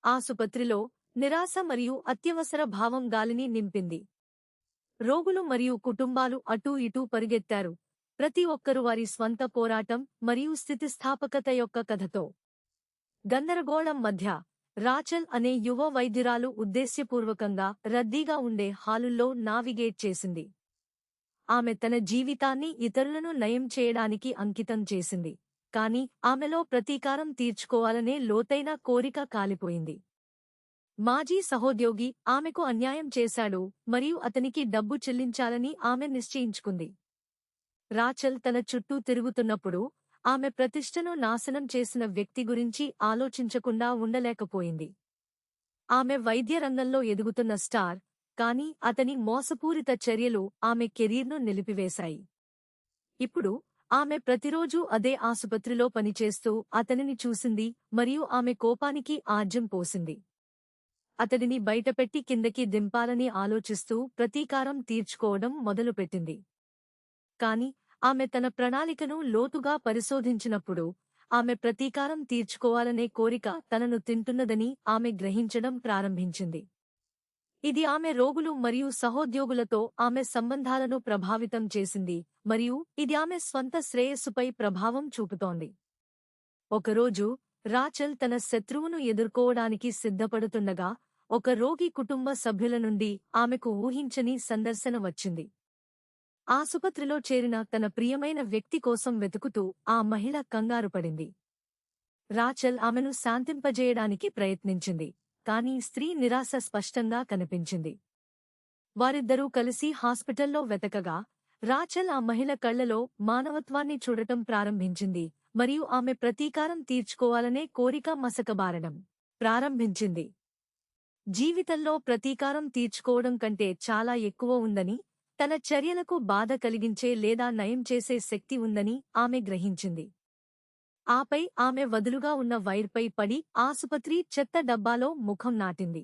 ఆసుపత్రిలో నిరాశ మరియు అత్యవసర భావం గాలిని నింపింది. రోగులు మరియు కుటుంబాలు అటూ ఇటూ పరిగెత్తారు, ప్రతి ఒక్కరూ వారి స్వంత పోరాటం మరియు స్థితిస్థాపకత యొక్క కథతో. గందరగోళం మధ్య రాచల్ అనే యువ వైద్యురాలు ఉద్దేశ్యపూర్వకంగా రద్దీగా ఉండే హాలుల్లో నావిగేట్ చేసింది. ఆమె తన జీవితాన్ని ఇతరులను నయం చేయడానికి అంకితం చేసింది, కాని ఆమెలో ప్రతీకారం తీర్చుకోవాలనే లోతైన కోరిక కాలిపోయింది. మాజీ సహోద్యోగి ఆమెకు అన్యాయం చేశాడు మరియు అతనికి డబ్బు చెల్లించాలని ఆమె నిశ్చయించుకుంది. రాచల్ తన చుట్టూ తిరుగుతున్నప్పుడు ఆమె ప్రతిష్టను నాశనం చేసిన వ్యక్తి గురించి ఆలోచించకుండా ఉండలేకపోయింది. ఆమె వైద్య రంగంలో ఎదుగుతున్న స్టార్, కాని అతని మోసపూరిత చర్యలు ఆమె కెరీర్ను నిలిపివేశాయి. ఇప్పుడు ఆమె ప్రతిరోజూ అదే ఆసుపత్రిలో పనిచేస్తూ అతనిని చూసింది మరియు ఆమె కోపానికి ఆజ్యం పోసింది. అతడిని బయటపెట్టి కిందకి దింపాలని ఆలోచిస్తూ ప్రతీకారం తీర్చుకోవడం మొదలుపెట్టింది. కాని ఆమె తన ప్రణాళికను లోతుగా పరిశోధించినప్పుడు ఆమె ప్రతీకారం తీర్చుకోవాలనే కోరిక తనను తింటున్నదని ఆమె గ్రహించడం ప్రారంభించింది. ఇది ఆమె రోగులు మరియు సహోద్యోగులతో ఆమె సంబంధాలను ప్రభావితం చేసింది మరియు ఇది ఆమె స్వంత శ్రేయస్సుపై ప్రభావం చూపుతోంది. ఒకరోజు రాచల్ తన శత్రువును ఎదుర్కోవడానికి సిద్ధపడుతుండగా ఒక రోగి కుటుంబ సభ్యుల నుండి ఆమెకు ఊహించని సందర్శన వచ్చింది. ఆసుపత్రిలో చేరిన తన ప్రియమైన వ్యక్తి కోసం వెతుకుతూ ఆ మహిళ కంగారుపడింది. రాచల్ ఆమెను శాంతింపజేయడానికి ప్రయత్నించింది, కాని స్త్రీ నిరాశ స్పష్టంగా కనిపించింది. వారిద్దరూ కలిసి హాస్పిటల్లో వెతకగా రాచల్ ఆ మహిళ కళ్లలో మానవత్వాన్ని చూడటం ప్రారంభించింది మరియు ఆమె ప్రతీకారం తీర్చుకోవాలనే కోరిక మసకబారడం ప్రారంభించింది. జీవితంలో ప్రతీకారం తీర్చుకోవడం కంటే చాలా ఎక్కువ ఉందని, తన చర్యలకు బాధ కలిగించే లేదా నయం చేసే శక్తి ఉందని ఆమె గ్రహించింది. ఆపై ఆమె వదులుగా ఉన్న వైర్పై పడి ఆసుపత్రి చెత్త డబ్బాలో ముఖం నాటింది.